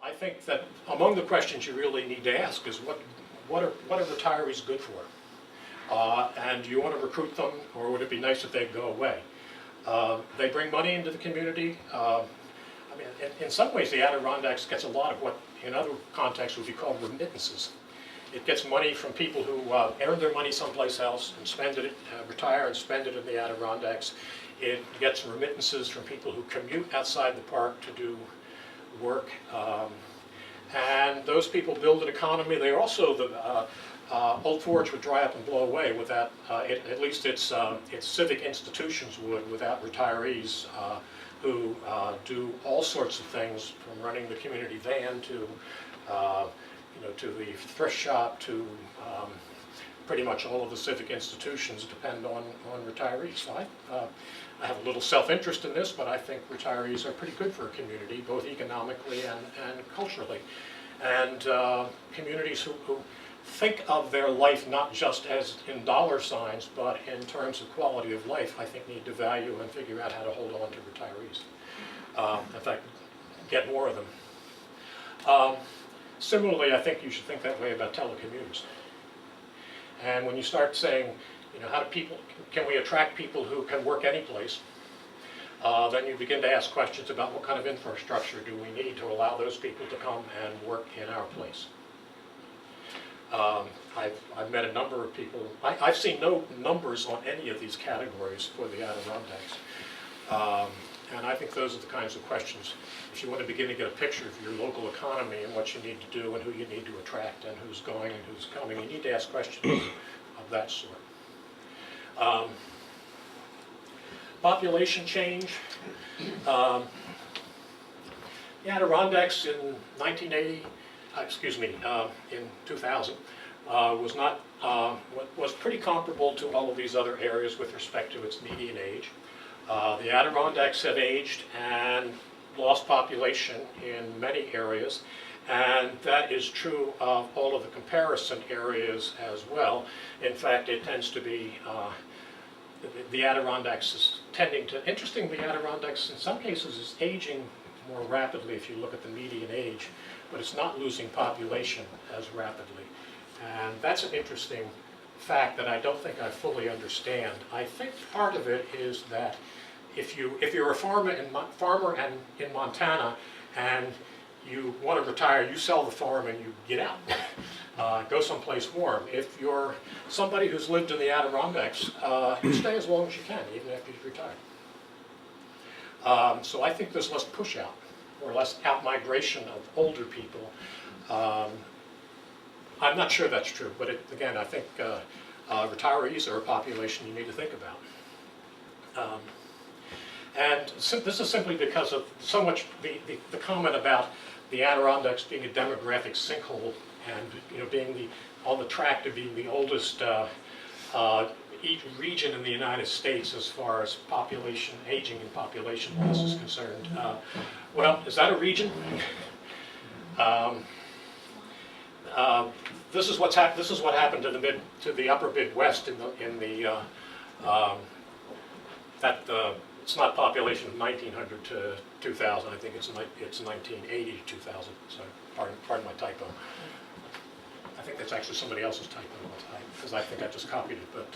I think that among the questions you really need to ask is what are retirees good for? And do you want to recruit them, or would it be nice if they'd go away? They bring money into the community. I mean, in some ways the Adirondacks gets a lot of what in other contexts would be called remittances. It gets money from people who earn their money someplace else and spend it, retire and spend it in the Adirondacks. It gets remittances from people who commute outside the park to do work. And those people build an economy. They also, the Old Forge would dry up and blow away without, at least its civic institutions would, without retirees who do all sorts of things, from running the community van to to the thrift shop, to pretty much all of the civic institutions depend on retirees. So I have a little self-interest in this, but I think retirees are pretty good for a community, both economically and culturally. And communities who think of their life not just as in dollar signs, but in terms of quality of life, I think need to value and figure out how to hold on to retirees. In fact, get more of them. Similarly, I think you should think that way about telecommuters. And when you start saying, how do people, can we attract people who can work any place? Then you begin to ask questions about what kind of infrastructure do we need to allow those people to come and work in our place. I've met a number of people. I've seen no numbers on any of these categories for the Adirondacks. And I think those are the kinds of questions, if you want to begin to get a picture of your local economy and what you need to do and who you need to attract and who's going and who's coming, you need to ask questions of that sort. Population change. The Adirondacks in 1980, in 2000, was pretty comparable to all of these other areas with respect to its median age. The Adirondacks have aged and lost population in many areas, and that is true of all of the comparison areas as well. In fact, it tends to be the Adirondacks is tending to, interestingly, the Adirondacks in some cases is aging more rapidly if you look at the median age, but it's not losing population as rapidly. And that's an interesting fact that I don't think I fully understand. I think part of it is that if you're a farmer in Montana and you want to retire, you sell the farm and you get out, go someplace warm. If you're somebody who's lived in the Adirondacks, you stay as long as you can, even after you've retired. So I think there's less push out, or less out migration of older people. I'm not sure that's true, but again, I think retirees are a population you need to think about. And this is simply because of so much the comment about the Adirondacks being a demographic sinkhole and being on the track to being the oldest region in the United States as far as population, aging and population loss is concerned. Well, is that a region? This is what happened to the upper Midwest it's not population of 1900 to 2000. I think it's 1980 to 2000. So pardon my typo. I think that's actually somebody else's typo because I think I just copied it. But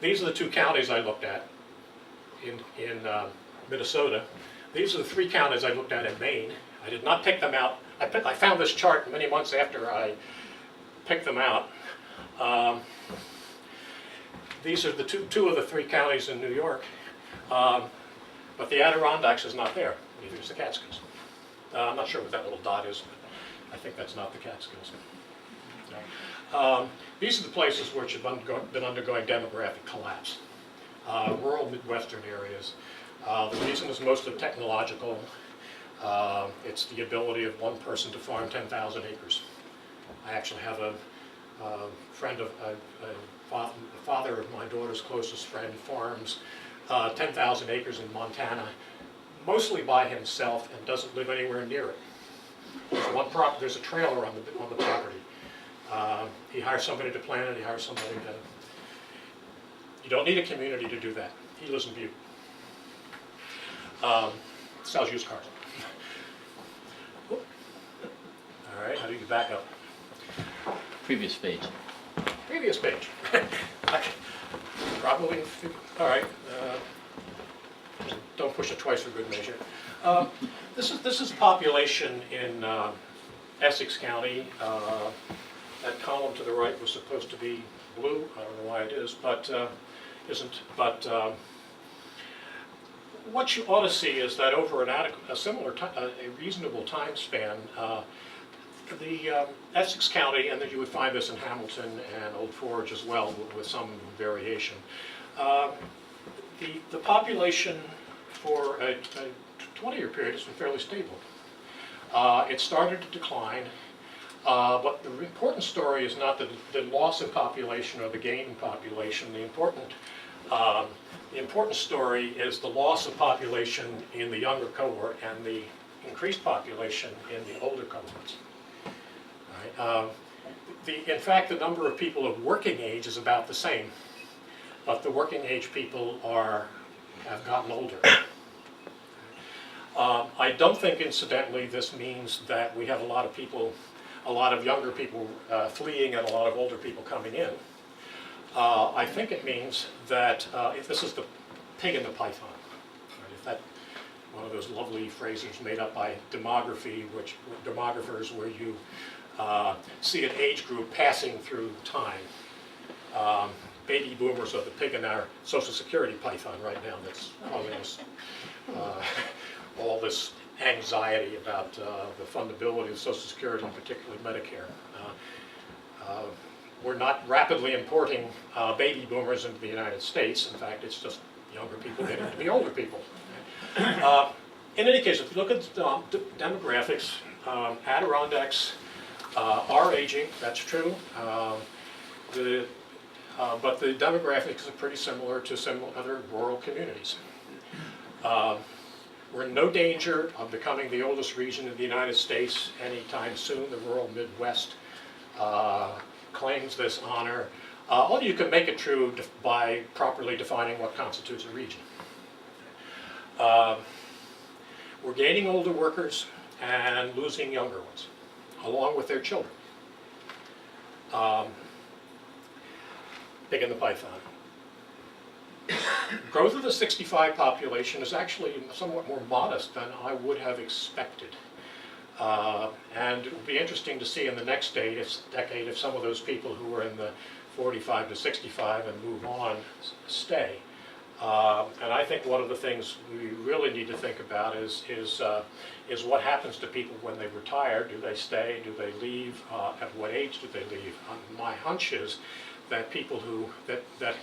these are the two counties I looked at in Minnesota. These are the three counties I looked at in Maine. I did not pick them out. I found this chart many months after I picked them out. These are the two of the three counties in New York, but the Adirondacks is not there. Neither is the Catskills. I'm not sure what that little dot is, but I think that's not the Catskills. These are the places which have been undergoing demographic collapse. Rural Midwestern areas. The reason is mostly technological. It's the ability of one person to farm 10,000 acres. I actually have a friend of the father of my daughter's closest friend farms 10,000 acres in Montana, mostly by himself, and doesn't live anywhere near it. There's a trailer on the property. He hires somebody to plant it. He hires somebody to. You don't need a community to do that. He lives in Butte. Sells used cars. All right, how do you back up? Previous page. Previous page. Probably, all right. Don't push it twice for good measure. This is population in Essex County. That column to the right was supposed to be blue. I don't know why it is, but isn't. But what you ought to see is that over a similar time, a reasonable time span, the Essex County, and that you would find this in Hamilton and Old Forge as well, with some variation. The population for a 20-year period has been fairly stable. It started to decline, but the important story is not the loss of population or the gain in population. The important story is the loss of population in the younger cohort and the increased population in the older cohorts. Right? In fact, the number of people of working age is about the same, but the working age people have gotten older. I don't think, incidentally, this means that we have a lot of younger people fleeing and a lot of older people coming in. I think it means that if this is the pig in the python, right? If that one of those lovely phrases made up by demographers, where you see an age group passing through time. Baby boomers are the pig in our Social Security python right now that's causing us all this anxiety about the fundability of Social Security, and particularly Medicare. We're not rapidly importing baby boomers into the United States. In fact, it's just younger people getting to be older people. In any case, if you look at the demographics, Adirondacks are aging, that's true. But the demographics are pretty similar to some other rural communities. We're in no danger of becoming the oldest region in the United States anytime soon. The rural Midwest claims this honor. Although you can make it true by properly defining what constitutes a region. We're gaining older workers and losing younger ones, along with their children. Pig in the python. Growth of the 65 population is actually somewhat more modest than I would have expected. And it will be interesting to see in the next decade if some of those people who are in the 45 to 65 and move on stay. And I think one of the things we really need to think about is what happens to people when they retire. Do they stay? Do they leave? At what age do they leave? My hunch is that that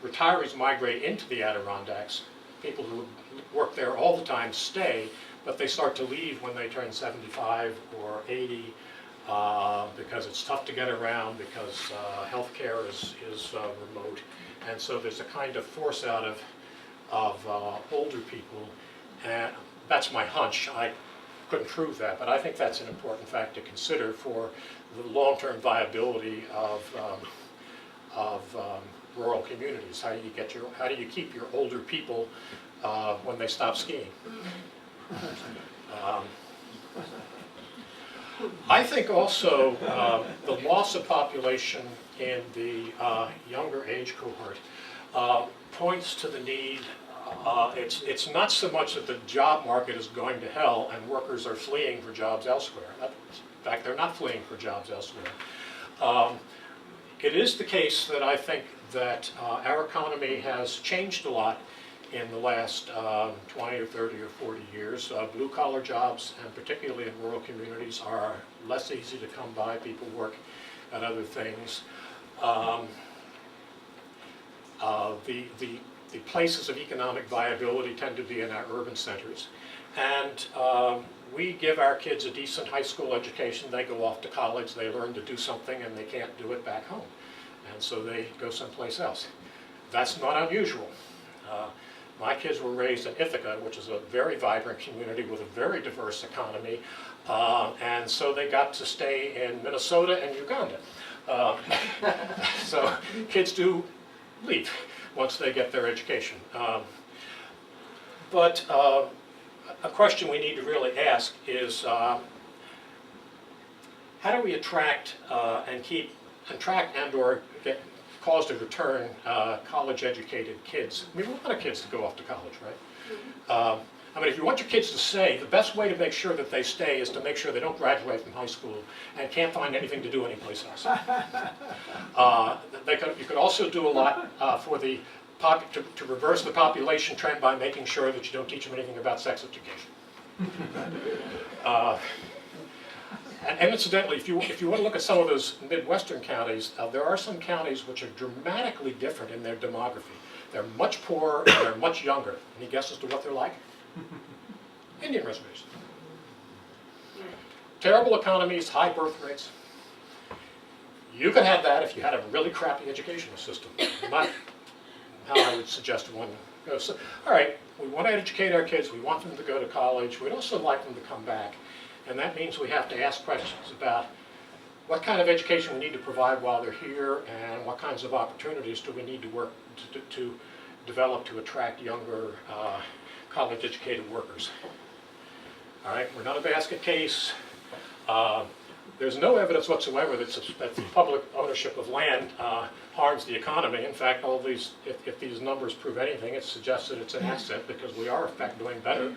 retirees migrate into the Adirondacks. People who work there all the time stay, but they start to leave when they turn 75 or 80 because it's tough to get around, because healthcare is remote, and so there's a kind of force out of older people, and that's my hunch. I couldn't prove that, but I think that's an important fact to consider for the long-term viability of rural communities. How do you keep your older people when they stop skiing? I think also the loss of population in the younger age cohort points to the need. It's not so much that the job market is going to hell and workers are fleeing for jobs elsewhere. In fact, they're not fleeing for jobs elsewhere. It is the case that I think that our economy has changed a lot in the last 20 or 30 or 40 years. Blue-collar jobs, and particularly in rural communities, are less easy to come by. People work at other things. The places of economic viability tend to be in our urban centers. And we give our kids a decent high school education. They go off to college, they learn to do something, and they can't do it back home. And so they go someplace else. That's not unusual. My kids were raised in Ithaca, which is a very vibrant community with a very diverse economy, and so they got to stay in Minnesota and Uganda. So kids do leave once they get their education. But a question we need to really ask is, how do we attract and/or get cause to return college-educated kids? I mean, we want our kids to go off to college, right? I mean, if you want your kids to stay, the best way to make sure that they stay is to make sure they don't graduate from high school and can't find anything to do anyplace else. You could also do a lot to reverse the population trend by making sure that you don't teach them anything about sex education. And incidentally, if you want to look at some of those Midwestern counties, there are some counties which are dramatically different in their demography. They're much poorer and they're much younger. Any guesses to what they're like? Indian reservations. Terrible economies, high birth rates. You could have that if you had a really crappy educational system. Not how I would suggest one goes. So, all right, we want to educate our kids. We want them to go to college. We'd also like them to come back. And that means we have to ask questions about what kind of education we need to provide while they're here and what kinds of opportunities do we need to work to develop to attract younger college-educated workers. All right, we're not a basket case. There's no evidence whatsoever that the public ownership of land harms the economy. In fact, all these, if these numbers prove anything, it suggests that it's an asset because we are in fact doing better,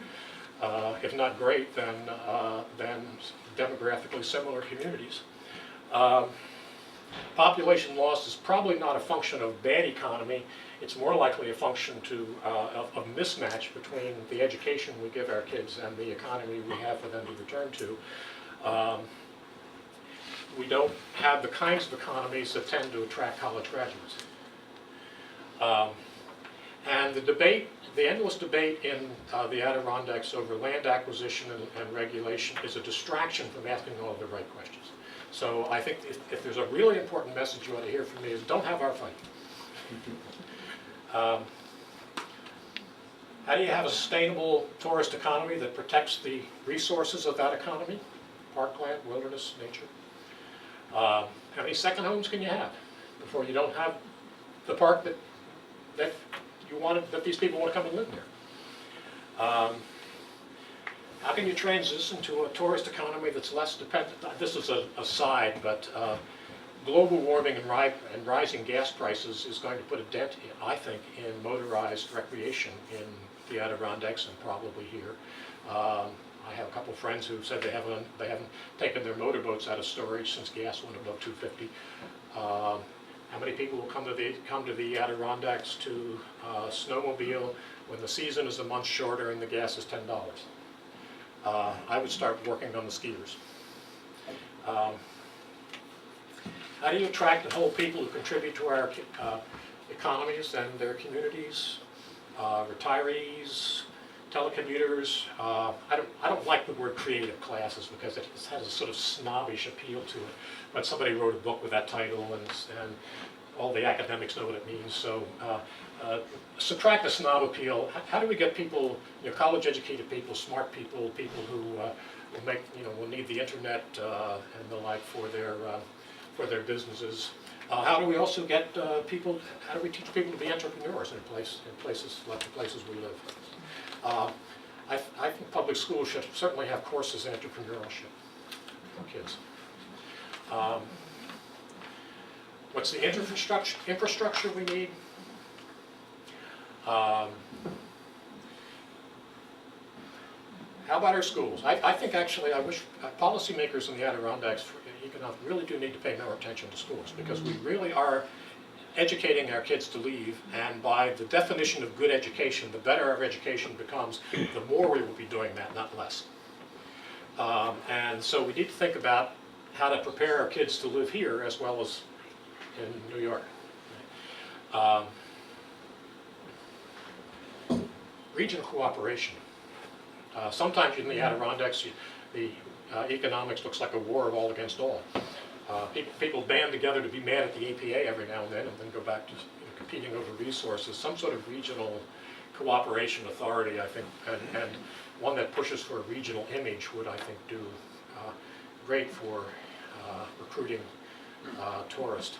if not great, than demographically similar communities. Population loss is probably not a function of bad economy. It's more likely a function of mismatch between the education we give our kids and the economy we have for them to return to. We don't have the kinds of economies that tend to attract college graduates. And the endless debate in the Adirondacks over land acquisition and regulation is a distraction from asking all of the right questions. So I think if there's a really important message you want to hear from me is don't have our fight. How do you have a sustainable tourist economy that protects the resources of that economy? Parkland, wilderness, nature. How many second homes can you have before you don't have the park that these people want to come and live there? How can you transition to a tourist economy that's less dependent? This is a aside, but global warming and rising gas prices is going to put a dent, I think, in motorized recreation in the Adirondacks and probably here. I have a couple of friends who said they haven't taken their motorboats out of storage since gas went above $2.50. How many people will come to the Adirondacks to snowmobile when the season is a month shorter and the gas is $10? I would start working on the skiers. How do you attract and hold people who contribute to our economies and their communities? Retirees, telecommuters. I don't like the word creative classes because it has a sort of snobbish appeal to it. But somebody wrote a book with that title, and all the academics know what it means. So subtract the snob appeal. How do we get people, college-educated people, smart people, people who will need the internet and the like for their businesses? How do we also get people? How do we teach people to be entrepreneurs in places like the places we live? I think public schools should certainly have courses in entrepreneurship for kids. What's the infrastructure we need? How about our schools? I think actually I wish policymakers in the Adirondacks really do need to pay more attention to schools because we really are educating our kids to leave, and by the definition of good education, the better our education becomes, the more we will be doing that, not less. And so we need to think about how to prepare our kids to live here as well as in New York. Regional cooperation. Sometimes in the Adirondacks, the economics looks like a war of all against all. People band together to be mad at the APA every now and then go back to competing over resources. Some sort of regional cooperation authority, I think, and one that pushes for a regional image would, I think, do great for recruiting tourists.